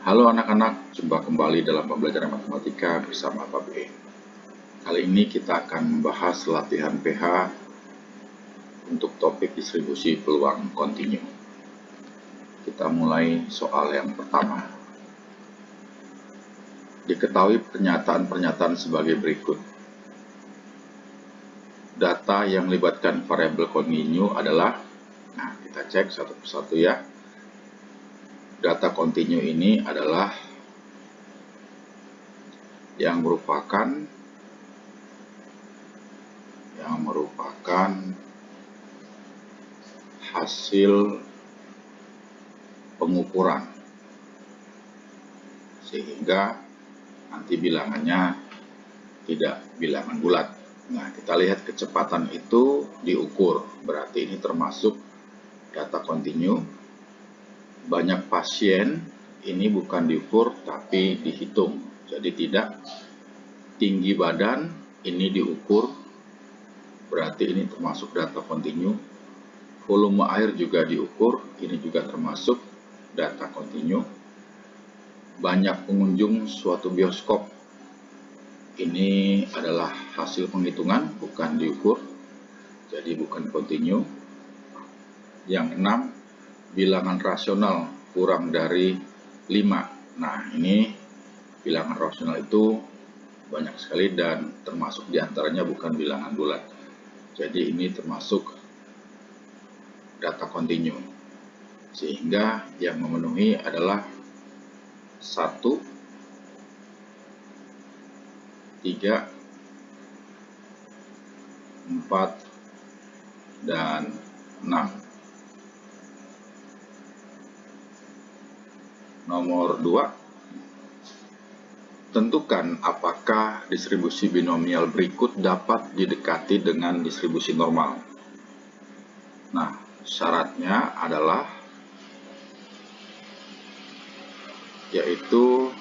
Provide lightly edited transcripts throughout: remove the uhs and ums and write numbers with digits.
Halo anak-anak, jumpa kembali dalam pembelajaran matematika bersama Pak B. Kali ini kita akan membahas latihan PH untuk topik distribusi peluang kontinu. Kita mulai soal yang pertama. Diketahui pernyataan-pernyataan sebagai berikut. Data yang melibatkan variabel kontinu adalah, kita cek satu persatu ya. Data kontinu ini adalah yang merupakan hasil pengukuran, sehingga nanti bilangannya tidak bilangan bulat. Nah, kita lihat kecepatan itu diukur, berarti ini termasuk data kontinu. Banyak pasien ini bukan diukur tapi dihitung, jadi tidak. Tinggi badan ini diukur, berarti ini termasuk data kontinu. Volume air juga diukur, ini juga termasuk data kontinu. Banyak pengunjung suatu bioskop, ini adalah hasil penghitungan, bukan diukur, jadi bukan kontinu. Yang 6, bilangan rasional kurang dari 5. Nah, ini bilangan rasional itu banyak sekali dan termasuk diantaranya bukan bilangan bulat. Jadi ini termasuk data kontinu. Sehingga yang memenuhi adalah 1, 3, 4, dan 6. Nomor 2, tentukan apakah distribusi binomial berikut dapat didekati dengan distribusi normal. Nah, syaratnya adalah yaitu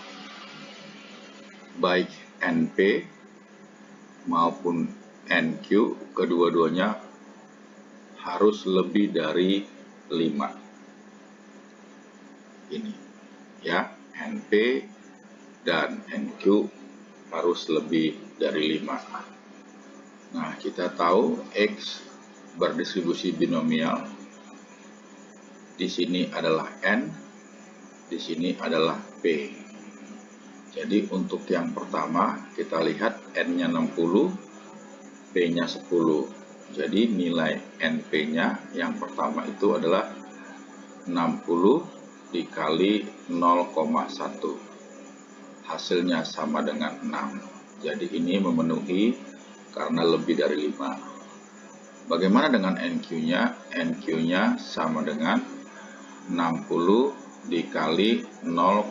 baik NP maupun NQ kedua-duanya harus lebih dari 5. Ini ya, NP dan NQ harus lebih dari 5. Nah, kita tahu X berdistribusi binomial. Di sini adalah N, di sini adalah P. Jadi untuk yang pertama kita lihat N-nya 60, P-nya 10. Jadi nilai NP-nya yang pertama itu adalah 60 dikali 0,1. Hasilnya sama dengan 6. Jadi ini memenuhi karena lebih dari 5. Bagaimana dengan NQ-nya? NQ-nya sama dengan 60 dikali 0,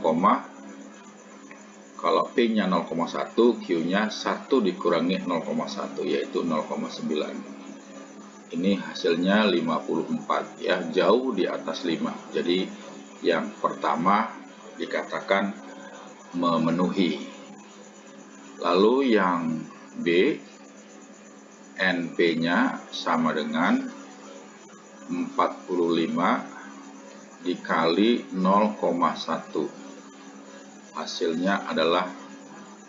kalau P-nya 0,1, Q-nya 1 dikurangi 0,1, yaitu 0,9. Ini hasilnya 54, ya, jauh di atas 5. Jadi yang pertama dikatakan memenuhi. Lalu yang B, NP-nya sama dengan 45 dikali 0,1. Hasilnya adalah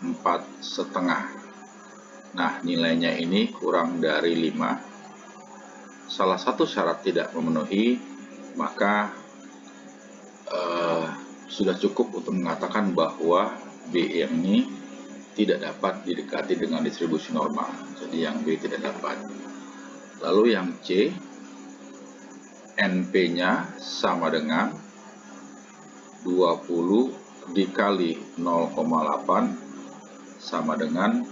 4,5. Nah, nilainya ini kurang dari 5. Salah satu syarat tidak memenuhi, maka sudah cukup untuk mengatakan bahwa B yang ini tidak dapat didekati dengan distribusi normal. Jadi yang B tidak dapat. Lalu yang C, NP-nya sama dengan 20 dikali 0,8 sama dengan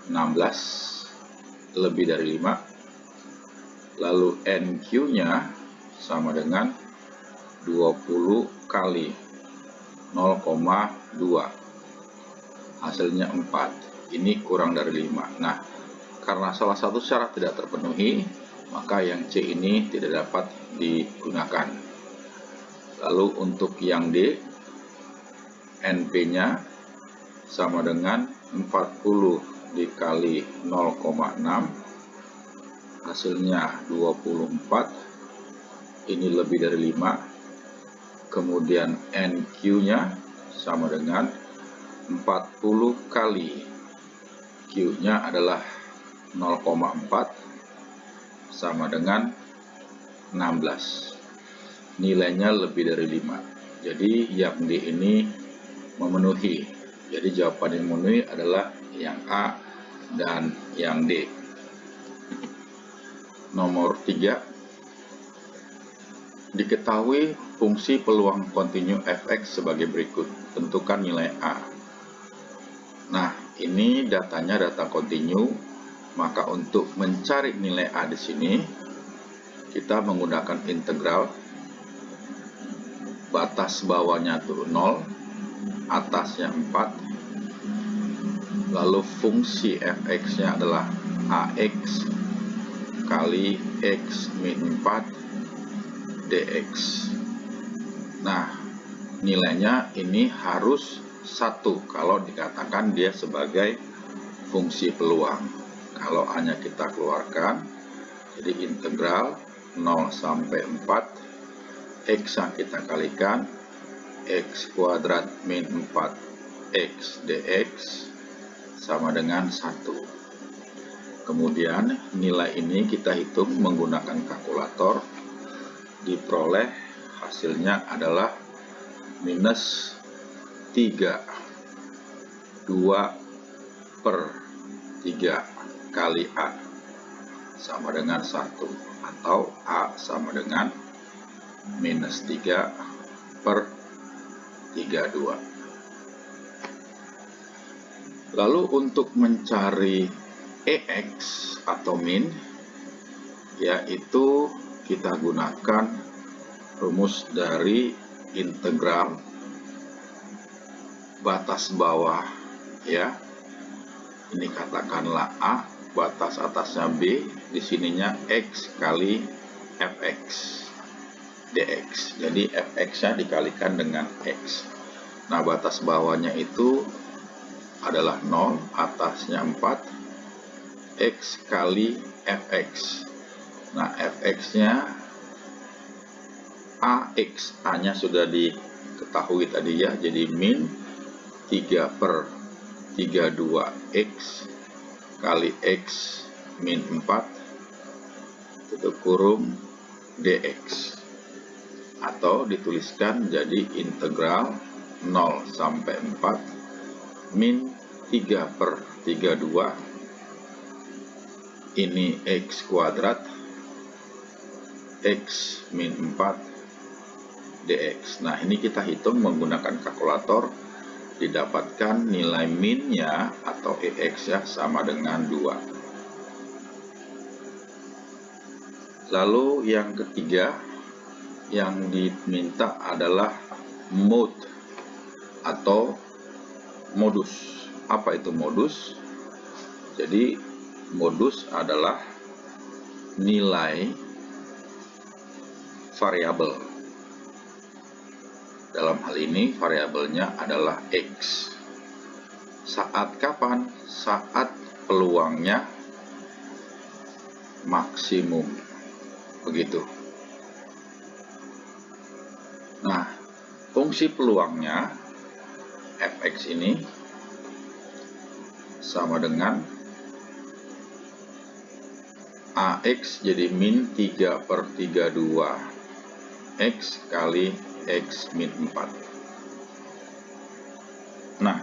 16, lebih dari 5. Lalu NQ-nya sama dengan 20 kali 0,2. Hasilnya 4. Ini kurang dari 5. Nah, karena salah satu syarat tidak terpenuhi, maka yang C ini tidak dapat digunakan. Lalu untuk yang D, NP-nya sama dengan 40 dikali 0,6, hasilnya 24. Ini lebih dari 5. kemudian NQ-nya sama dengan 40 kali Q-nya adalah 0,4 sama dengan 16. Nilainya lebih dari 5. Jadi yang D ini memenuhi. Jadi jawaban yang memenuhi adalah yang A dan yang D. Nomor 3. Diketahui fungsi peluang kontinu fx sebagai berikut. Tentukan nilai A. Nah, ini datanya data kontinu. Maka untuk mencari nilai A di sini, kita menggunakan integral. Batas bawahnya itu 0, atasnya 4. Lalu fungsi fx-nya adalah AX kali X min 4 dx. Nah, nilainya ini harus 1 kalau dikatakan dia sebagai fungsi peluang. Kalau hanya kita keluarkan, jadi integral 0 sampai 4, X yang kita kalikan, X kuadrat min 4X dx sama dengan 1. Kemudian nilai ini kita hitung menggunakan kalkulator, diperoleh hasilnya adalah minus 3. 2 per 3 kali A sama dengan 1, atau A sama dengan minus 3 per 32. Lalu untuk mencari EX atau min, yaitu kita gunakan rumus dari integral batas bawah, ya. Ini katakanlah A, batas atasnya B, di sininya X kali fx dx. Jadi fx-nya dikalikan dengan X. Nah, batas bawahnya itu adalah 0, atasnya 4, X kali fx. Nah, fx-nya AX, A-nya sudah diketahui tadi ya, jadi min 3 per 32X kali X min 4 tutup kurung dx. Atau dituliskan jadi integral 0 sampai 4 min 3 per 32 ini X kuadrat X min 4 dx. Nah, ini kita hitung menggunakan kalkulator, didapatkan nilai minnya atau EX ya sama dengan 2. Lalu yang ketiga yang diminta adalah mode atau modus. Apa itu modus? Jadi modus adalah nilai variabel. Dalam hal ini variabelnya adalah X. Saat kapan? Saat peluangnya maksimum. Begitu. Nah, fungsi peluangnya fx ini sama dengan AX jadi min 3 per 32 X kali X min 4. Nah,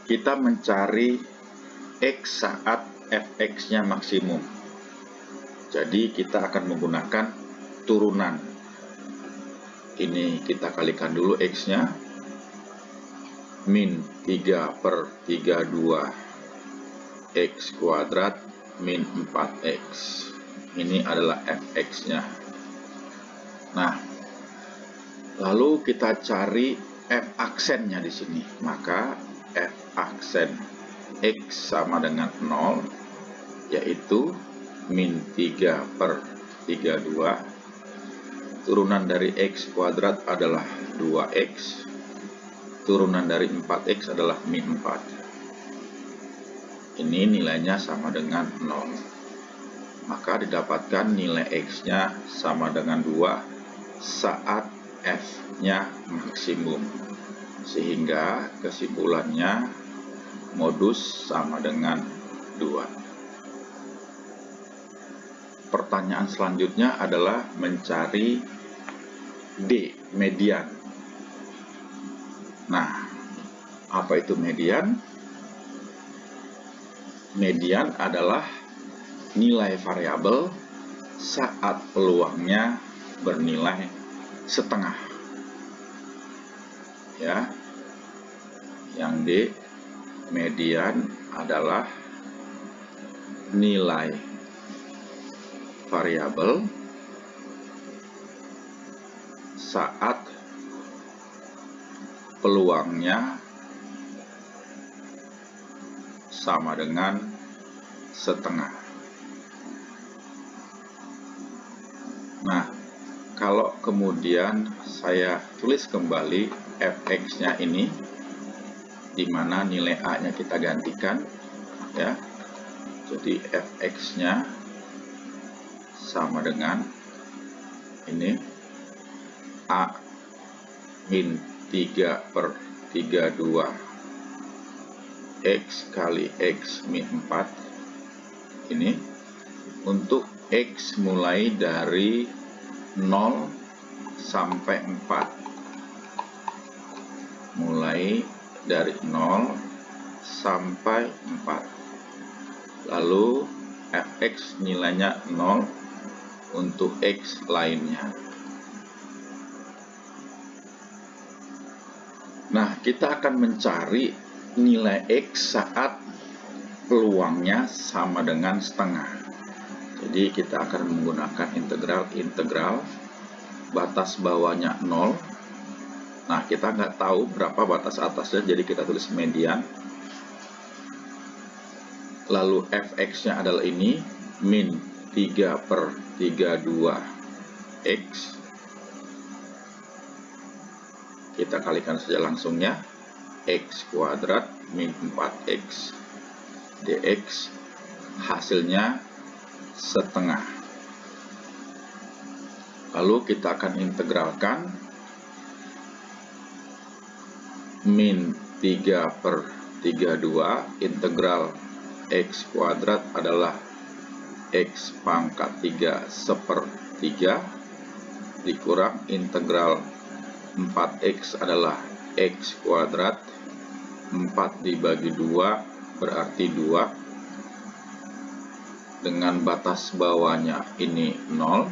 kita mencari X saat fx-nya maksimum. Jadi kita akan menggunakan turunan. Ini kita kalikan dulu X-nya, min 3 per 32 X kuadrat min 4X. Ini adalah fx-nya. Nah, lalu kita cari f aksennya di sini. Maka f aksen X sama dengan 0, yaitu min 3 per 32. Turunan dari X kuadrat adalah 2X. Turunan dari 4X adalah min 4. Ini nilainya sama dengan 0. Maka didapatkan nilai X-nya sama dengan 2 saat F-nya maksimum. Sehingga kesimpulannya modus sama dengan 2. Pertanyaan selanjutnya adalah mencari D, median. Nah, apa itu median? Median adalah nilai variabel saat peluangnya bernilai setengah. Ya. Yang D, median adalah nilai variabel saat peluangnya sama dengan setengah. Nah, kalau kemudian saya tulis kembali fx-nya ini, di mana nilai a-nya kita gantikan, ya. Jadi fx-nya sama dengan ini a min 3/32 X kali X min 4 ini untuk X mulai dari 0 sampai 4, mulai dari 0 sampai 4, lalu fx nilainya 0 untuk X lainnya. Nah, kita akan mencari nilai X saat peluangnya sama dengan setengah. Jadi kita akan menggunakan integral batas bawahnya 0. Nah, kita nggak tahu berapa batas atasnya, jadi kita tulis median. Lalu fx-nya adalah ini, min 3/32 X. Kita kalikan saja langsungnya, X kuadrat min 4X dx, hasilnya setengah. Lalu kita akan integralkan min 3/32 integral X kuadrat adalah X pangkat 3/3 dikurang integral 4X adalah X kuadrat, 4 dibagi 2 berarti 2, dengan batas bawahnya ini 0,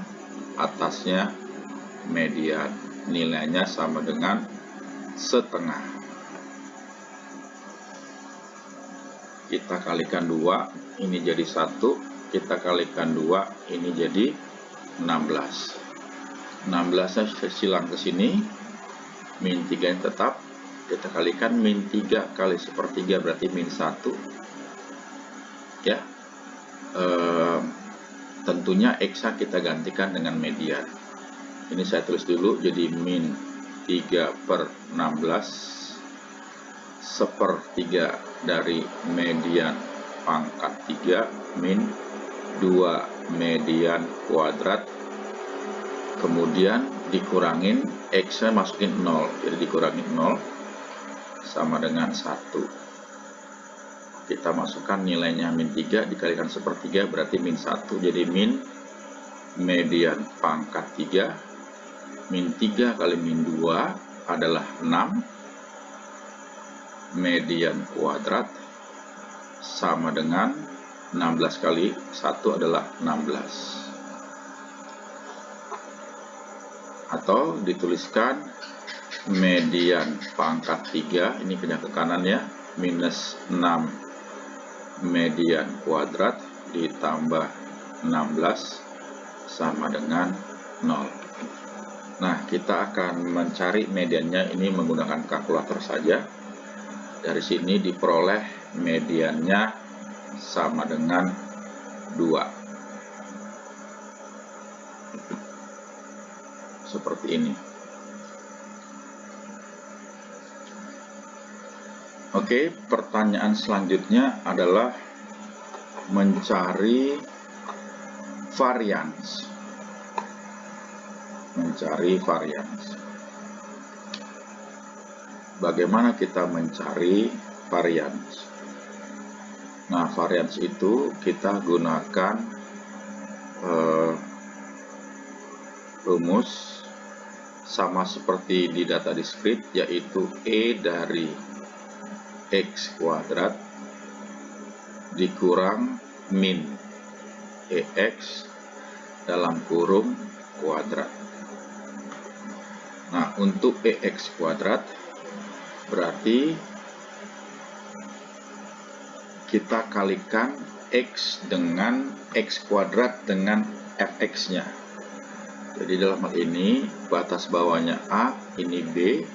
atasnya median, nilainya sama dengan setengah. Kita kalikan 2, ini jadi 1, kita kalikan 2, ini jadi 16. 16-nya silang ke sini, min 3 tetap, kita kalikan min 3 kali 1/3 berarti min 1. Ya, tentunya X-nya kita gantikan dengan median. Ini saya tulis dulu, jadi min 3/16 1/3 dari median pangkat 3 min 2 median kuadrat, kemudian dikurangin X-nya masukin 0, jadi dikurangin 0 sama dengan 1. Kita masukkan nilainya min 3 dikalikan 1/3 berarti min 1, jadi min median pangkat 3 min 3 kali min 2 adalah 6 median kuadrat sama dengan 16 kali 1 adalah 16, atau dituliskan median pangkat 3, ini pindah ke kanan ya, minus 6 median kuadrat ditambah 16 sama dengan 0. Nah, kita akan mencari mediannya ini menggunakan kalkulator saja. Dari sini diperoleh mediannya sama dengan 2. Seperti ini. Oke, pertanyaan selanjutnya adalah mencari varians. bagaimana kita mencari varians. Nah, varians itu kita gunakan rumus sama seperti di data discrete, yaitu E dari X kuadrat dikurang min EX dalam kurung kuadrat. Nah, untuk EX kuadrat berarti kita kalikan X dengan X kuadrat dengan Fx-nya. Jadi dalam hal ini batas bawahnya A, ini B,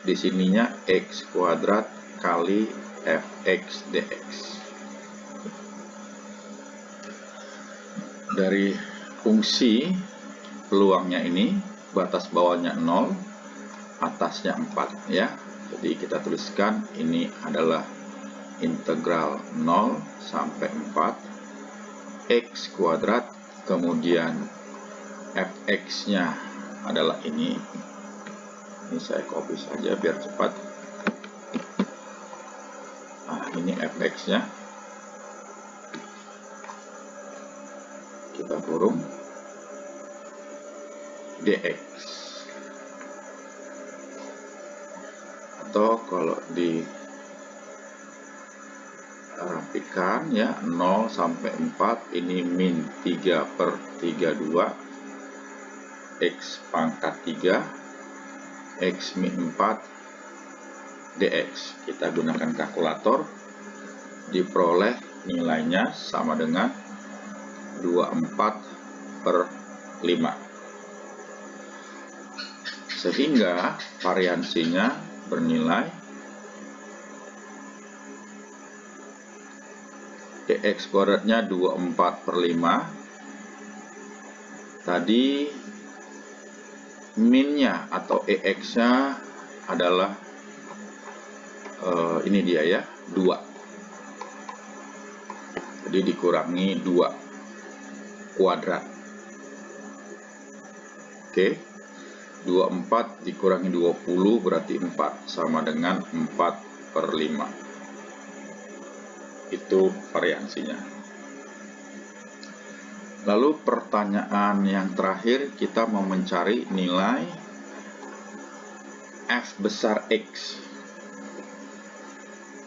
di sininya X kuadrat kali Fx dx. Dari fungsi peluangnya ini, batas bawahnya 0, atasnya 4 ya. Jadi kita tuliskan ini adalah integral 0 sampai 4 X kuadrat, kemudian Fx-nya adalah ini saya copy saja biar cepat. Nah, ini Fx-nya, kita kurung dx, atau kalau dirapikan ya, 0 sampai 4 ini min 3/32 X pangkat 3 X min 4 dx. Kita gunakan kalkulator, diperoleh nilainya sama dengan 24/5, sehingga variansinya bernilai dx kuadratnya 24/5. Tadi minnya atau EX-nya adalah ini dia ya, 2. Jadi dikurangi 2 kuadrat. Oke. 24 dikurangi 20 berarti 4, sama dengan 4/5. Itu variansinya. Lalu pertanyaan yang terakhir, kita mau mencari nilai F besar X.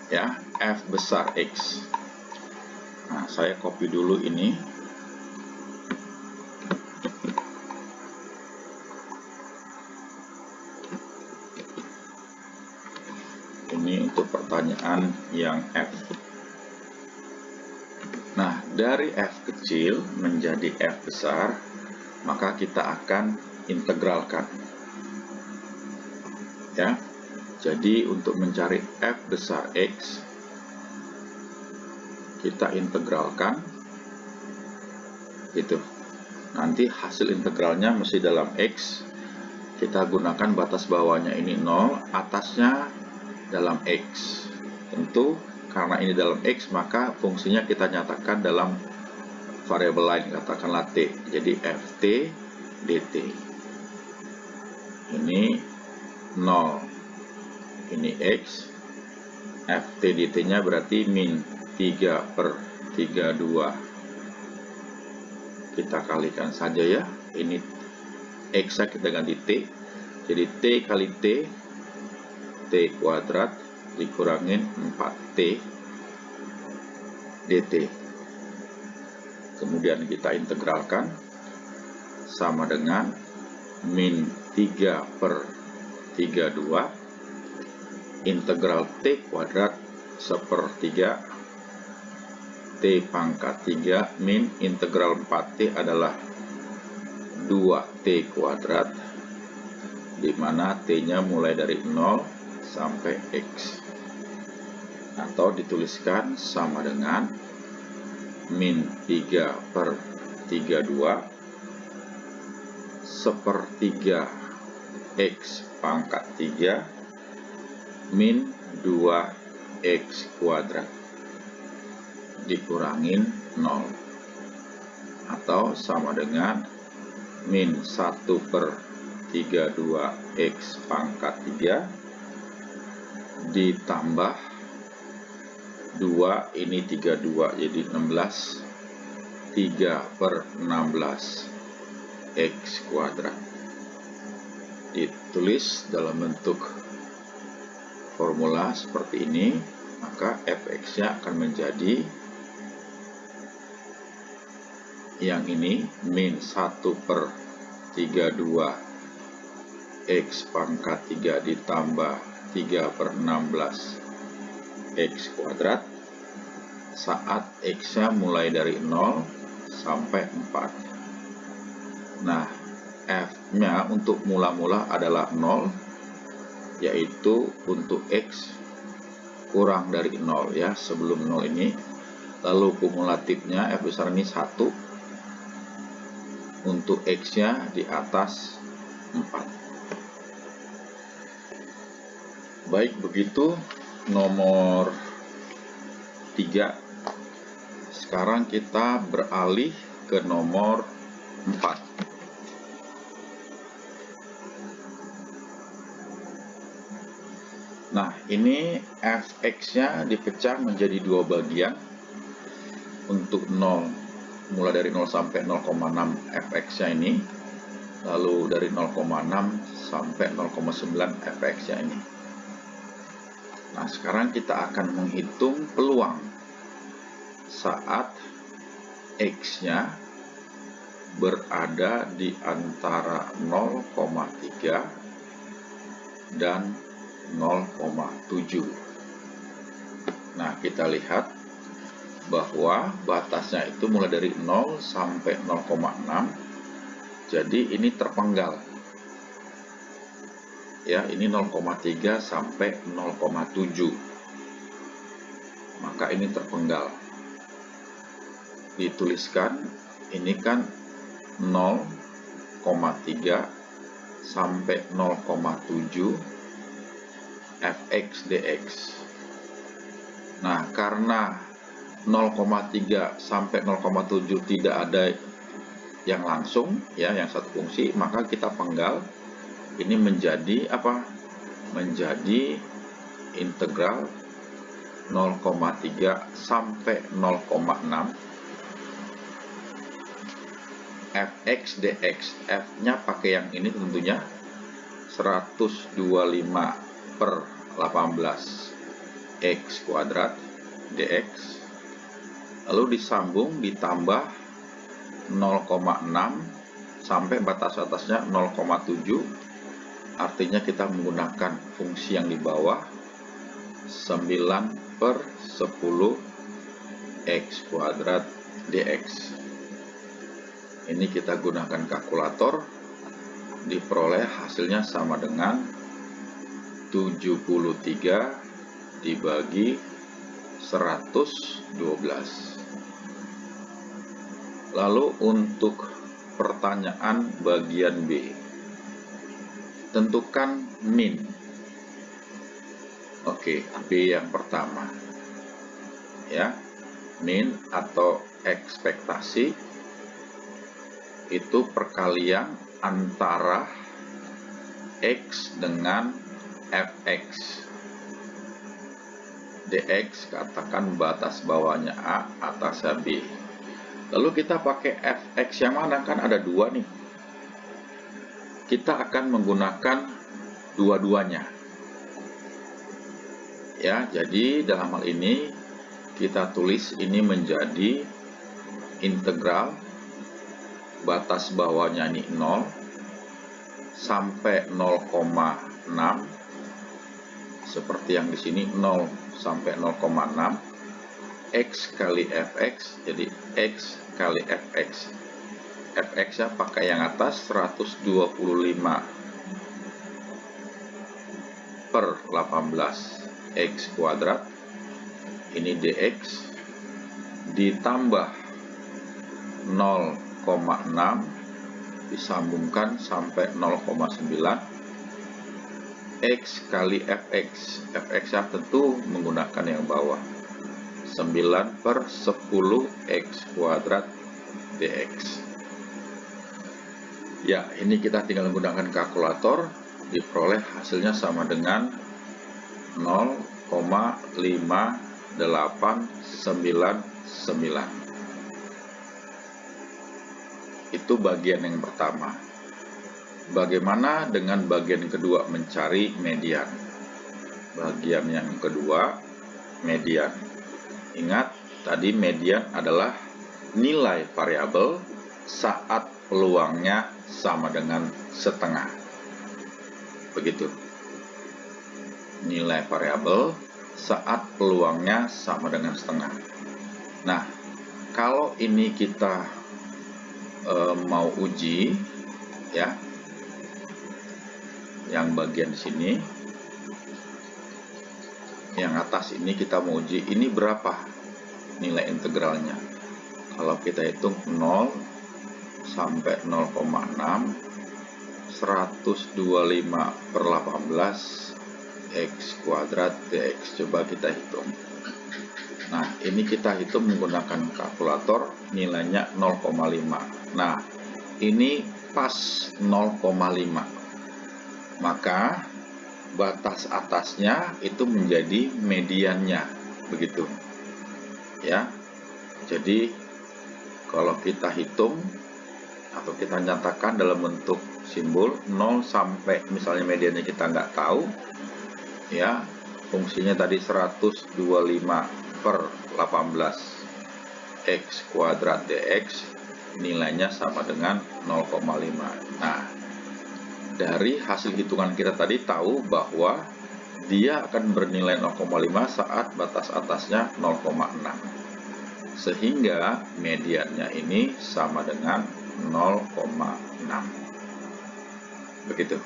Ya, F besar X. Nah, saya copy dulu ini. Ini untuk pertanyaan yang F. Nah, dari F kecil menjadi F besar, maka kita akan integralkan. Ya. Jadi untuk mencari F besar X, kita integralkan gitu. Nanti hasil integralnya mesti dalam X. Kita gunakan batas bawahnya ini 0, atasnya dalam X. Tentu karena ini dalam X, maka fungsinya kita nyatakan dalam variabel lain, katakanlah T. Jadi Ft dt. Ini 0, ini X. Ft dt-nya berarti min 3/32. Kita kalikan saja ya. Ini X kita ganti T. Jadi T kali T, T kuadrat dikurangin 4T dt. Kemudian kita integralkan, sama dengan min 3/32 integral T kuadrat sepertiga T pangkat 3 min integral 4T adalah 2T kuadrat, di mana T-nya mulai dari 0 sampai X. Atau dituliskan sama dengan min 3/32 sepertiga X pangkat 3 min 2X kuadrat dikurangin 0, atau sama dengan min 1/32 X pangkat 3 ditambah 2, ini 32, jadi 16, 3/16 X kuadrat. Ditulis dalam bentuk formula seperti ini, maka fx-nya akan menjadi yang ini, min 1/32 X pangkat 3 ditambah 3/16 X kuadrat saat X-nya mulai dari 0 sampai 4. Nah, F-nya untuk mula-mula adalah 0, yaitu untuk X kurang dari 0 ya, sebelum 0 ini. Lalu kumulatifnya F besar ini 1 untuk X-nya di atas 4. Baik, begitu nomor 3. Sekarang kita beralih ke nomor 4. Nah, ini fx-nya dipecah menjadi dua bagian. Untuk 0, mulai dari 0 sampai 0,6 fx-nya ini, lalu dari 0,6 sampai 0,9 fx-nya ini. Nah, sekarang kita akan menghitung peluang saat X-nya berada di antara 0,3 dan 0,7. Nah, kita lihat bahwa batasnya itu mulai dari 0 sampai 0,6. Jadi ini terpenggal. Ya, ini 0,3 sampai 0,7. Maka ini terpenggal. Dituliskan ini kan 0,3 sampai 0,7 fx dx. Nah, karena 0,3 sampai 0,7 tidak ada yang langsung ya, yang satu fungsi, maka kita penggal ini menjadi apa? Menjadi integral 0,3 sampai 0,6 fx dx. F-nya pakai yang ini tentunya 125/18 X kuadrat dx, lalu disambung ditambah 0,6 sampai batas atasnya 0,7, artinya kita menggunakan fungsi yang di bawah 9/10 X kuadrat dx. Ini kita gunakan kalkulator, diperoleh hasilnya sama dengan 73 dibagi 112. Lalu untuk pertanyaan bagian B, tentukan min. Oke, B yang pertama ya, min atau ekspektasi itu perkalian antara X dengan fx dx, katakan batas bawahnya A, atasnya B. Lalu kita pakai fx yang mana? Kan ada dua nih. Kita akan menggunakan dua-duanya. Ya, jadi dalam hal ini kita tulis ini menjadi integral batas bawahnya ini 0 sampai 0,6, seperti yang di sini 0 sampai 0,6 X kali fx, jadi X kali fx. Fx-nya pakai yang atas 125/18 X kuadrat, ini dx, ditambah 0,6 disambungkan sampai 0,9 X kali fx. Fx-nya tentu menggunakan yang bawah, 9/10 X kuadrat dx. Ya, ini kita tinggal menggunakan kalkulator, diperoleh hasilnya sama dengan 0,5899. Itu bagian yang pertama. Bagaimana dengan bagian kedua, mencari median? Bagian yang kedua, median. Ingat, tadi median adalah nilai variabel saat peluangnya sama dengan setengah. Begitu. Nilai variabel saat peluangnya sama dengan setengah. Nah, kalau ini kita mau uji, ya, yang bagian sini, yang atas ini kita mau uji, ini berapa nilai integralnya. Kalau kita hitung 0 sampai 0,6, 125/18 x kuadrat dx. Coba kita hitung. Nah, ini kita hitung menggunakan kalkulator, nilainya 0,5. Nah, ini pas 0,5. Maka batas atasnya itu menjadi mediannya, begitu. Ya. Jadi kalau kita hitung atau kita nyatakan dalam bentuk simbol 0 sampai misalnya mediannya kita nggak tahu, ya, fungsinya tadi 125/18 x kuadrat dx, nilainya sama dengan 0,5. Nah, dari hasil hitungan kita tadi tahu bahwa dia akan bernilai 0,5 saat batas atasnya 0,6. Sehingga mediannya ini sama dengan 0,6. Begitu.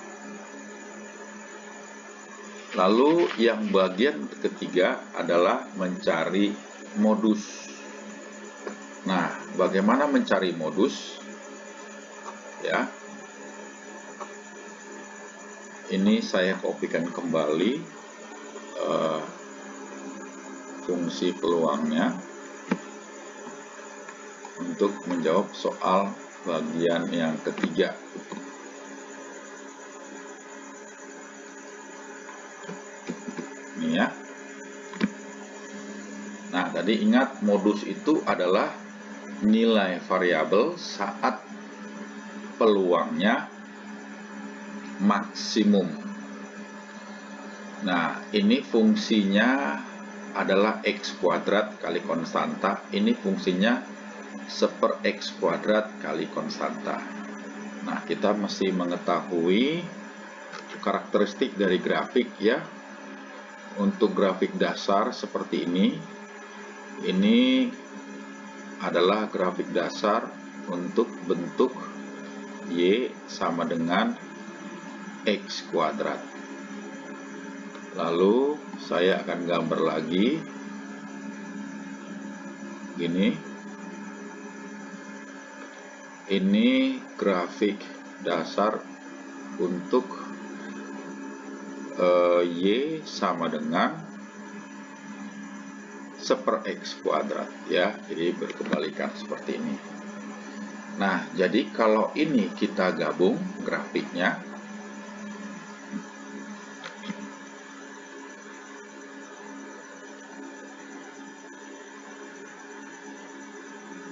Lalu yang bagian ketiga adalah mencari modus. Nah, bagaimana mencari modus? Ya. Ini saya kopikan kembali fungsi peluangnya untuk menjawab soal bagian yang ketiga. Ini ya. Nah, tadi ingat modus itu adalah nilai variabel saat peluangnya maksimum. Nah, ini fungsinya adalah x kuadrat kali konstanta. Ini fungsinya 1/x kuadrat kali konstanta. Nah, kita mesti mengetahui karakteristik dari grafik, ya. Untuk grafik dasar seperti ini adalah grafik dasar untuk bentuk y sama dengan x kuadrat. Lalu saya akan gambar lagi gini. Ini grafik dasar untuk y sama dengan 1/x kuadrat, ya. Jadi berkebalikan seperti ini. Nah, jadi kalau ini kita gabung grafiknya,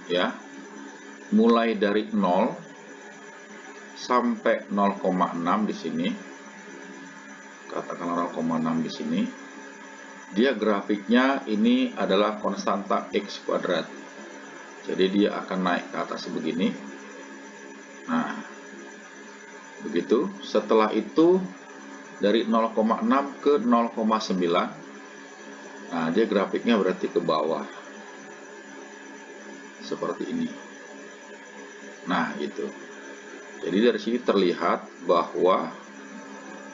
ya, mulai dari 0 sampai 0,6 di sini, katakanlah 0,6 di sini, dia grafiknya ini adalah konstanta x kuadrat. Jadi dia akan naik ke atas begini. Nah, begitu. Setelah itu dari 0,6 ke 0,9, nah dia grafiknya berarti ke bawah seperti ini. Nah, gitu. Jadi dari sini terlihat bahwa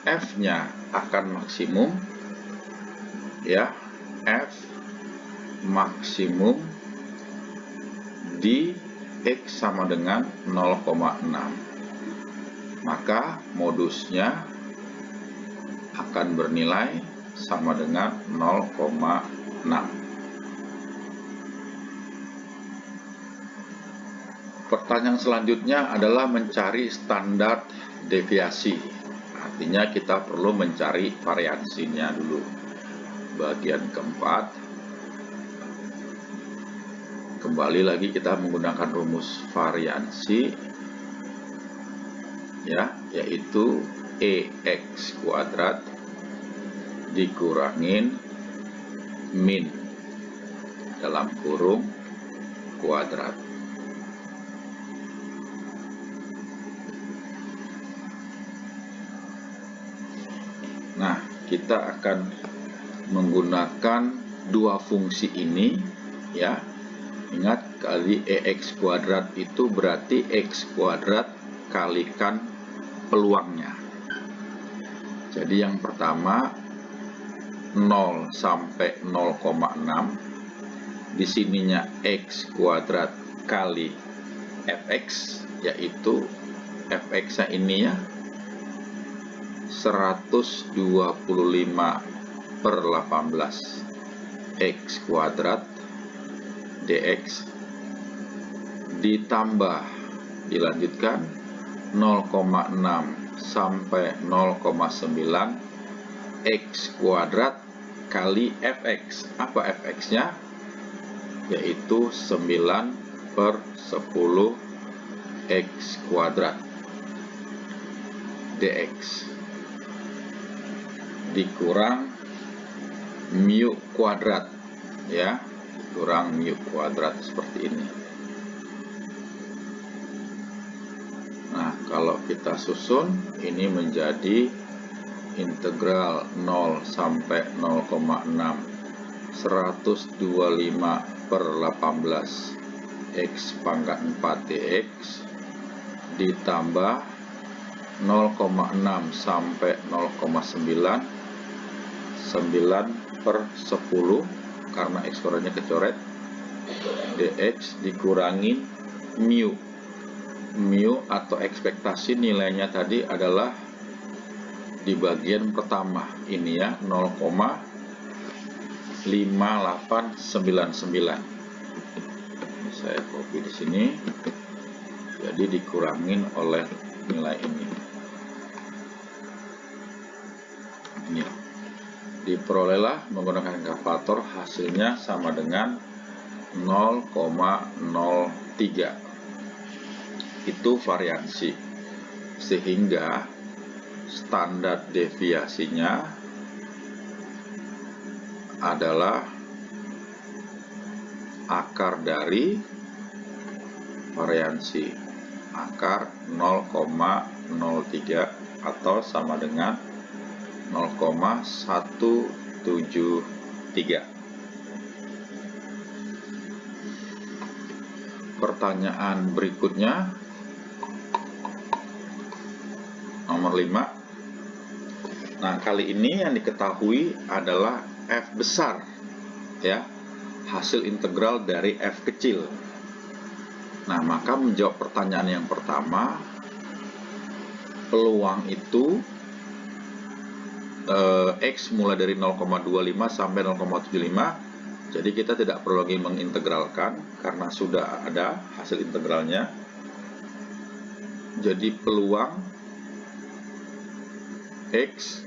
f-nya akan maksimum, ya, f maksimum di x sama dengan 0,6. Maka modusnya akan bernilai sama dengan 0,6. Pertanyaan selanjutnya adalah mencari standar deviasi. Artinya kita perlu mencari variansinya dulu. bagian keempat. Kembali lagi kita menggunakan rumus variansi, ya, yaitu EX kuadrat dikurangin min dalam kurung kuadrat. Nah, kita akan menggunakan dua fungsi ini, ya. Ingat, kali EX kuadrat itu berarti X kuadrat kalikan peluangnya. Jadi yang pertama 0 sampai 0,6, di sininya X kuadrat kali Fx, yaitu Fx-nya ini ya 125/18 X kuadrat dx, ditambah dilanjutkan 0,6 sampai 0,9 X kuadrat kali Fx. Apa Fx-nya? Yaitu 9/10 X kuadrat dx dikurang mu kuadrat, ya, kurang mu kuadrat seperti ini. Nah, kalau kita susun ini menjadi integral 0 sampai 0,6 125/18 X pangkat 4 dx ditambah 0,6 sampai 0,9 9/10 karena X kuadratnya kecoret dx dikurangi mu. Mu atau ekspektasi nilainya tadi adalah di bagian pertama ini ya, 0,5899. Saya copy di sini. Jadi dikurangin oleh nilai ini. Ini diperolehlah menggunakan kalkulator, hasilnya sama dengan 0,03. Itu variansi, sehingga standar deviasinya adalah akar dari variansi, akar 0,03 atau sama dengan 0,173. Pertanyaan berikutnya nomor 5. Nah, kali ini yang diketahui adalah F besar, ya, hasil integral dari F kecil. Nah, maka menjawab pertanyaan yang pertama, peluang itu X mulai dari 0,25 sampai 0,75. Jadi kita tidak perlu lagi mengintegralkan karena sudah ada hasil integralnya. Jadi peluang X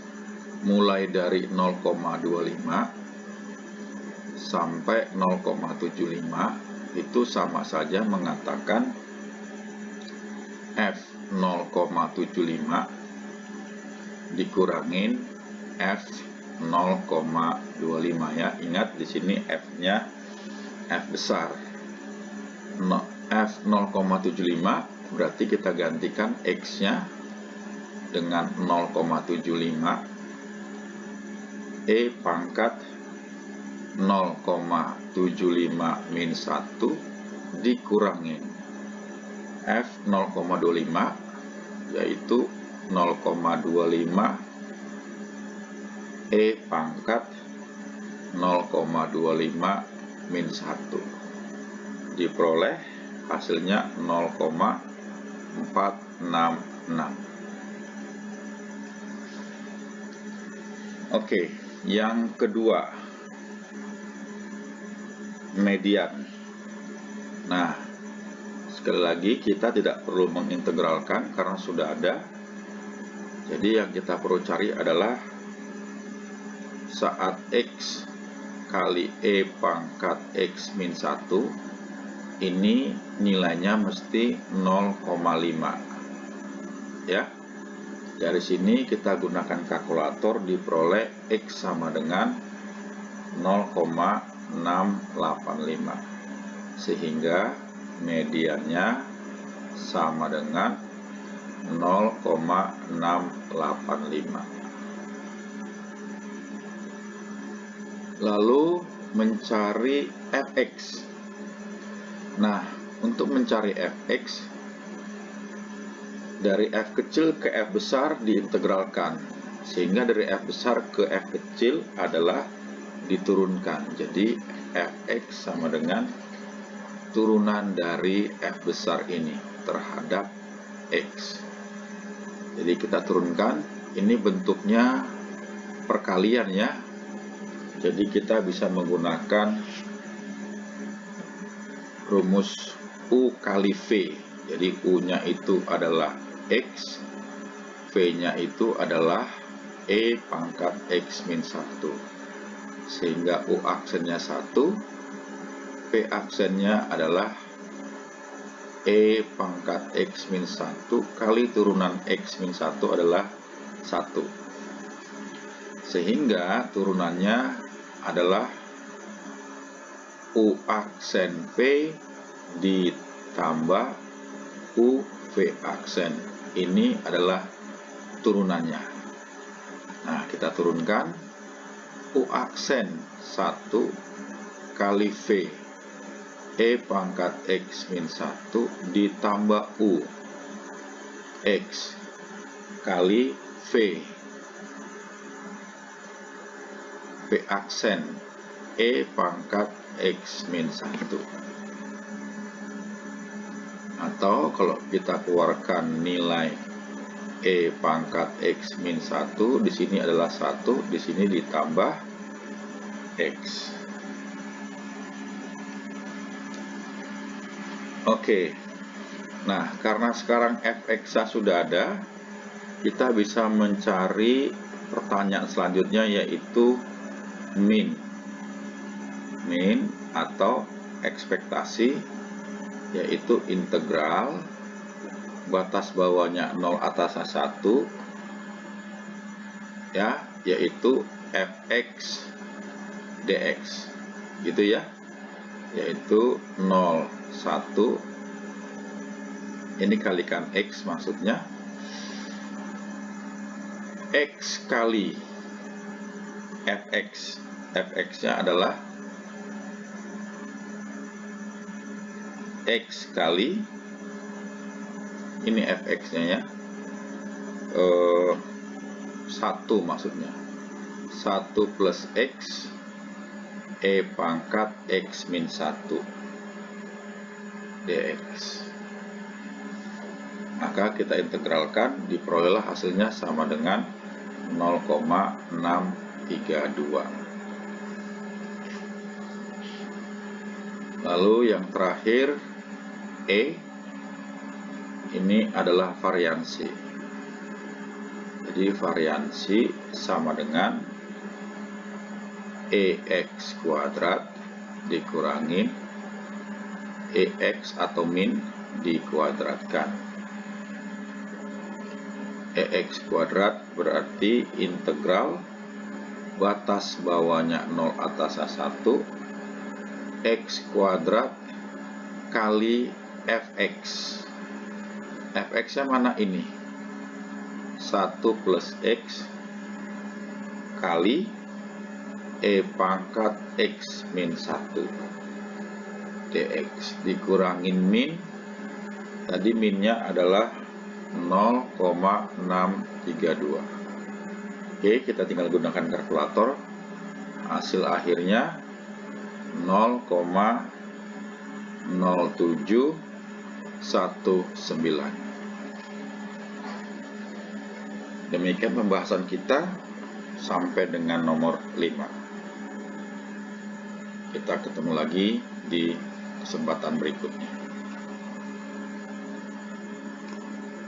mulai dari 0,25 sampai 0,75 itu sama saja mengatakan F 0,75 dikurangin F 0,25, ya. Ingat di sini F-nya F besar. F 0,75 berarti kita gantikan X-nya dengan 0,75 E pangkat 0,75 min 1 dikurangin F 0,25 yaitu 0,25 E pangkat 0,25 min 1 diperoleh hasilnya 0,466. Oke, yang kedua, median. Nah, sekali lagi kita tidak perlu mengintegralkan karena sudah ada. Jadi yang kita perlu cari adalah saat X kali E pangkat X min 1, ini nilainya mesti 0,5. Ya. Dari sini kita gunakan kalkulator, diperoleh X sama dengan 0,685. Sehingga mediannya sama dengan 0,685. Lalu mencari fx. Nah, untuk mencari fx, dari f kecil ke f besar diintegralkan, sehingga dari f besar ke f kecil adalah diturunkan. Jadi fx sama dengan turunan dari f besar ini terhadap x. Jadi kita turunkan, ini bentuknya perkalian ya. Jadi kita bisa menggunakan rumus U kali V. Jadi U-nya itu adalah X, V-nya itu adalah E pangkat X min 1. Sehingga U aksennya 1, V aksennya adalah E pangkat X min 1 kali turunan X min 1 adalah 1. Sehingga turunannya adalah U aksen V ditambah U V aksen. Ini adalah turunannya. Nah, kita turunkan U aksen 1 kali V E pangkat X min 1 ditambah U X kali V aksen E pangkat X min 1. Atau kalau kita keluarkan nilai E pangkat X min 1, di sini adalah 1, di sini ditambah X. Oke. Nah, karena sekarang fx sudah ada, kita bisa mencari pertanyaan selanjutnya, yaitu min atau ekspektasi, yaitu integral batas bawahnya 0 atasnya 1 ya, yaitu fx dx gitu ya, yaitu 0 1 ini kalikan x, maksudnya x kali fx. Fx-nya adalah X kali, ini fx-nya ya, 1 maksudnya, 1 plus X E pangkat X min 1 dx. Maka kita integralkan, diperolehlah hasilnya sama dengan 0,632. Lalu yang terakhir E, ini adalah variansi. Jadi variansi sama dengan EX kuadrat dikurangi EX atau min dikuadratkan. EX kuadrat berarti integral batas bawahnya 0 atasnya 1 X kuadrat kali fx. Fx-nya mana ini? 1 plus X kali E pangkat X min 1 dx dikurangin min. Tadi minnya adalah 0,632. Oke, kita tinggal gunakan kalkulator. Hasil akhirnya 0,0719. Demikian pembahasan kita sampai dengan nomor 5. Kita ketemu lagi di kesempatan berikutnya.